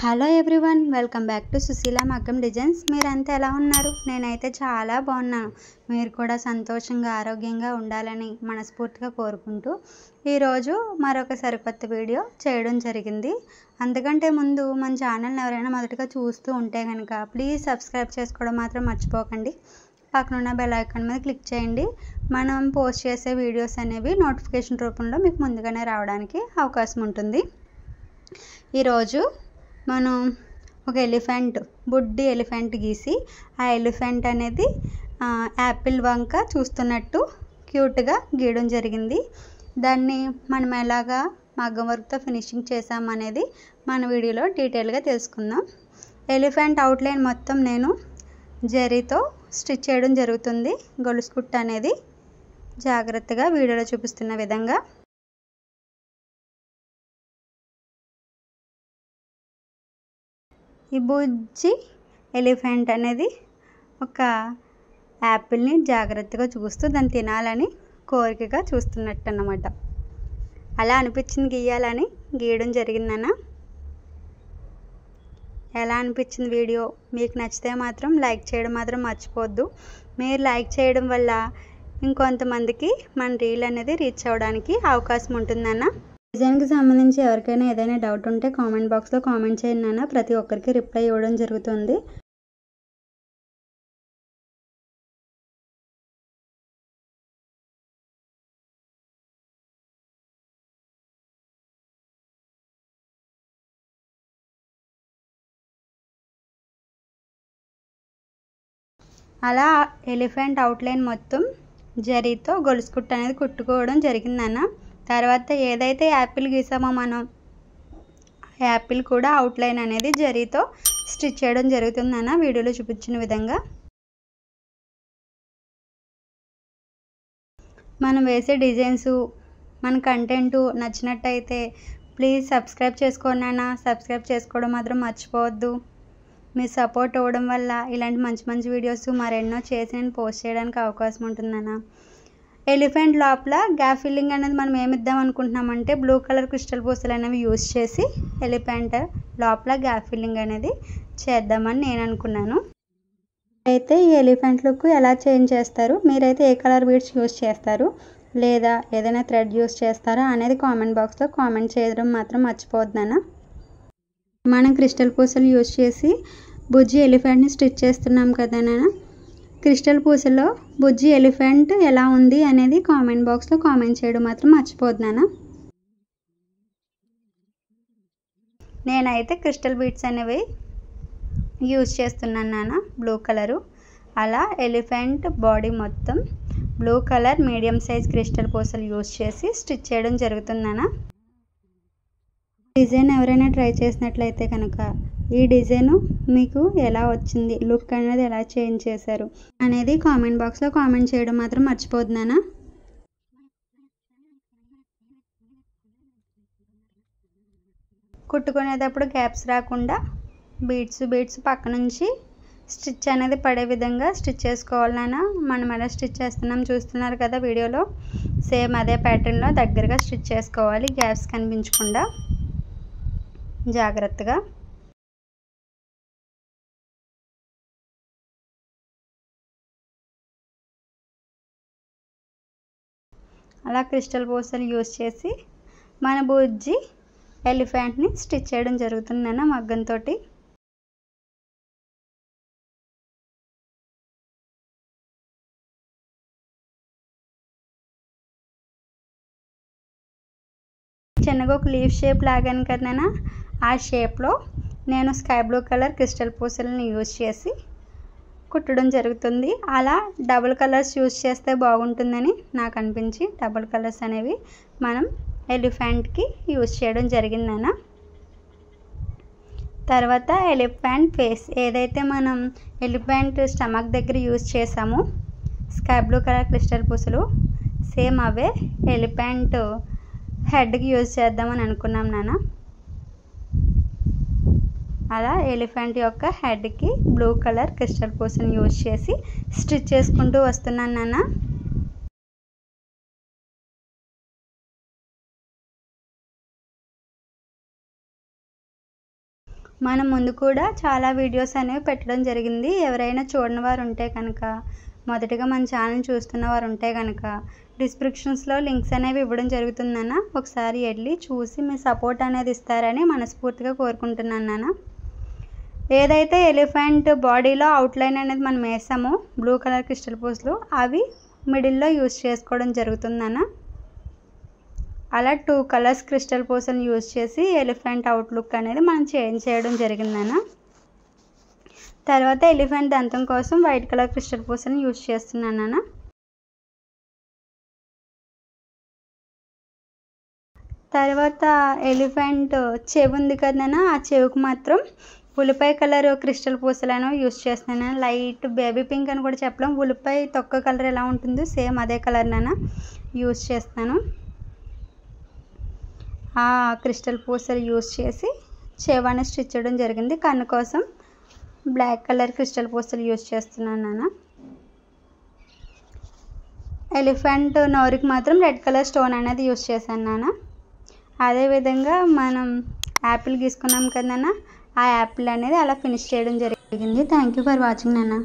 Hello everyone, welcome back to Susheela Maggam designs. మీరంతా ఎలా ఉన్నారు? నేనైతే చాలా బాగున్నాను. మీరు కూడా సంతోషంగా ఆరోగ్యంగా ఉండాలని మనస్ఫూర్తిగా కోరుకుంటూ ఈరోజు మరొక సరికొత్త వీడియో చేయడం జరిగింది. అందుకంటే ముందు మన ఛానల్ని ఎవరైనా మొదటగా చూస్తూ ఉంటే కనుక ప్లీజ్ సబ్స్క్రైబ్ చేసుకోవడం మాత్రం మర్చిపోకండి. పక్కనున్న బెల్ ఐకాన్ మీద క్లిక్ చేయండి. మనం పోస్ట్ చేసే వీడియోస్ అనేవి నోటిఫికేషన్ రూపంలో మీకు ముందుగానే రావడానికి అవకాశం ఉంటుంది. ఈరోజు మనం ఒక బుడ్డి ఎలిఫెంట్ గీసి ఆ ఎలిఫెంట్ అనేది యాపిల్ వంక చూస్తున్నట్టు క్యూట్గా గీయడం జరిగింది. దాన్ని మనం ఎలాగా మగ్గం వర్క్తో ఫినిషింగ్ చేసామనేది మన వీడియోలో డీటెయిల్గా తెలుసుకుందాం. ఎలిఫెంట్ అవుట్లైన్ మొత్తం నేను జరీతో స్టిచ్ చేయడం జరుగుతుంది. గొలుసు కుట్టు అనేది జాగ్రత్తగా వీడియోలో చూపిస్తున్న విధంగా. ఈ బుజ్జి ఎలిఫెంట్ అనేది ఒక యాపిల్ని జాగ్రత్తగా చూస్తూ దాన్ని తినాలని కోరికగా చూస్తున్నట్టు అన్నమాట. అలా అనిపించింది గీయాలని గీయడం జరిగిందన్న. ఎలా అనిపించింది వీడియో? మీకు నచ్చితే మాత్రం లైక్ చేయడం మాత్రం మర్చిపోవద్దు. మీరు లైక్ చేయడం వల్ల ఇంకొంతమందికి మన రీల్ అనేది రీచ్ అవ్వడానికి అవకాశం ఉంటుందన్న. డిజైన్కి సంబంధించి ఎవరికైనా ఏదైనా డౌట్ ఉంటే కామెంట్ బాక్స్లో కామెంట్ చేయండి నాన్న. ప్రతి ఒక్కరికి రిప్లై ఇవ్వడం జరుగుతుంది. అలా ఎలిఫెంట్ అవుట్లైన్ మొత్తం జరీతో గొలుసు కుట్టు అనేది కుట్టుకోవడం జరిగిందన్న. తర్వాత ఏదైతే యాపిల్ గీసామో మనం యాపిల్ కూడా అవుట్లైన్ అనేది జరీతో స్టిచ్ చేయడం జరుగుతుందన్న వీడియోలో చూపించిన విధంగా. మనం వేసే డిజైన్స్ మన కంటెంట్ నచ్చినట్టయితే ప్లీజ్ సబ్స్క్రైబ్ చేసుకోండి అన్న. సబ్స్క్రైబ్ చేసుకోవడం మాత్రం మర్చిపోవద్దు. మీ సపోర్ట్ ఇవ్వడం వల్ల ఇలాంటి మంచి మంచి వీడియోస్ మరెన్నో చేసి నేను పోస్ట్ చేయడానికి అవకాశం ఉంటుందన్న. ఎలిఫెంట్ లోపల గ్యాప్ ఫిల్లింగ్ అనేది మనం ఏమిద్దాం అనుకుంటున్నామంటే బ్లూ కలర్ క్రిస్టల్ పూసలు అనేవి యూజ్ చేసి ఎలిఫెంట్ లోపల గ్యాప్ ఫిల్లింగ్ అనేది చేద్దామని నేను అనుకున్నాను. అయితే ఈ ఎలిఫెంట్ లుక్ ఎలా చేంజ్ చేస్తారు, మీరైతే ఏ కలర్ బీడ్స్ యూజ్ చేస్తారు లేదా ఏదైనా థ్రెడ్ యూజ్ చేస్తారా అనేది కామెంట్ బాక్స్లో కామెంట్ చేయడం మాత్రం మర్చిపోవద్దన్న. మనం క్రిస్టల్ పూసలు యూజ్ చేసి బుజ్జి ఎలిఫెంట్ని స్టిచ్ చేస్తున్నాం కదా నాన్న. క్రిస్టల్ పూసలో బుజ్జి ఎలిఫెంట్ ఎలా ఉంది అనేది కామెంట్ బాక్స్లో కామెంట్ చేయడం మాత్రం మర్చిపోతున్నాను. నేనైతే క్రిస్టల్ బీడ్స్ అనేవి యూజ్ చేస్తున్నాను నాన్న, బ్లూ కలరు. అలా ఎలిఫెంట్ బాడీ మొత్తం blue colour medium size crystal పూసలు యూజ్ చేసి స్టిచ్ చేయడం జరుగుతుందన్న. డిజైన్ ఎవరైనా ట్రై చేసినట్లయితే కనుక ఈ డిజైన్ మీకు ఎలా వచ్చింది, లుక్ అనేది ఎలా చేంజ్ చేశారు అనేది కామెంట్ బాక్స్లో కామెంట్ చేయడం మాత్రం మర్చిపోతున్నానా. కుట్టుకునేటప్పుడు గ్యాప్స్ రాకుండా బీడ్స్ పక్క నుంచి స్టిచ్ అనేది పడే విధంగా స్టిచ్ చేసుకోవాలన్నా. మనం ఎలా స్టిచ్ చేస్తున్నాం చూస్తున్నారు కదా వీడియోలో. సేమ్ అదే ప్యాటర్న్లో దగ్గరగా స్టిచ్ చేసుకోవాలి, గ్యాప్స్ కనిపించకుండా జాగ్రత్తగా. అలా క్రిస్టల్ పూసలు యూజ్ చేసి మన బుజ్జి ఎలిఫెంట్ని స్టిచ్ చేయడం జరుగుతుందన్న మగ్గంతో. చిన్నగా ఒక లీఫ్ షేప్ లాగాను కదా, ఆ షేప్లో నేను స్కై బ్లూ కలర్ క్రిస్టల్ పూసలను యూజ్ చేసి కుట్టడం జరుగుతుంది. అలా డబుల్ కలర్స్ యూజ్ చేస్తే బాగుంటుందని నాకు అనిపించి డబుల్ కలర్స్ అనేవి మనం ఎలిఫెంట్కి యూజ్ చేయడం జరిగిందన్న. తర్వాత ఎలిఫెంట్ ఫేస్ ఏదైతే మనం ఎలిఫెంట్ స్టమక్ దగ్గర యూజ్ చేసామో స్కై బ్లూ కలర్ క్రిస్టల్ పూసలు, సేమ్ అవే ఎలిఫెంట్ హెడ్కి యూజ్ చేద్దామని అనుకున్నాం నాన్న. అలా ఎలిఫెంట్ యొక్క హెడ్కి బ్లూ కలర్ క్రిస్టల్ పూసని యూజ్ చేసి స్టిచ్ చేసుకుంటూ వస్తున్నాను నాన్న. మనం ముందు కూడా చాలా వీడియోస్ అనేవి పెట్టడం జరిగింది. ఎవరైనా చూడని వారు ఉంటే కనుక, మొదటిగా మన ఛానల్ చూస్తున్న వారు ఉంటే కనుక డిస్క్రిప్షన్స్లో లింక్స్ అనేవి ఇవ్వడం జరుగుతుందన్న. ఒకసారి వెళ్ళి చూసి మీ సపోర్ట్ అనేది ఇస్తారని మనస్ఫూర్తిగా కోరుకుంటున్నాను నాన్న. ఏదైతే ఎలిఫెంట్ బాడీలో అవుట్లైన్ అనేది మనం వేసామో బ్లూ కలర్ క్రిస్టల్ పూసలు, అవి మిడిల్లో యూజ్ చేసుకోవడం జరుగుతుందన్న. అలా 2 కలర్స్ క్రిస్టల్ పూసలను యూజ్ చేసి ఎలిఫెంట్ అవుట్లుక్ అనేది మనం చేంజ్ చేయడం జరిగిందన్న. తర్వాత ఎలిఫెంట్ దంతం కోసం వైట్ కలర్ క్రిస్టల్ పూసలను యూజ్ చేస్తున్నాను. తర్వాత ఎలిఫెంట్ చెవి ఉంది కదనా, ఆ చెవికి మాత్రం ఉల్లిపాయ కలర్ క్రిస్టల్ పూసలను యూజ్ చేస్తున్నాను. లైట్ బేబీ పింక్ అని కూడా చెప్పలేం, ఉల్లిపాయ తొక్క కలర్ ఎలా ఉంటుందో సేమ్ అదే కలర్ నాన్న యూజ్ చేస్తాను. ఆ క్రిస్టల్ పూసలు యూజ్ చేసి చెవి స్టిచ్ చేయడం జరిగింది. కన్ను కోసం బ్లాక్ కలర్ క్రిస్టల్ పూసలు యూజ్ చేస్తున్నాను నాన్న. ఎలిఫెంట్ నోరుకి మాత్రం రెడ్ కలర్ స్టోన్ అనేది యూజ్ చేశాను నాన్న. అదేవిధంగా మనం యాపిల్ గీసుకున్నాం కదా నాన్న, ఆ యాపిల్ అనేది అలా ఫినిష్ చేయడం జరిగింది. థ్యాంక్ యూ ఫర్ వాచింగ్ నాన్న.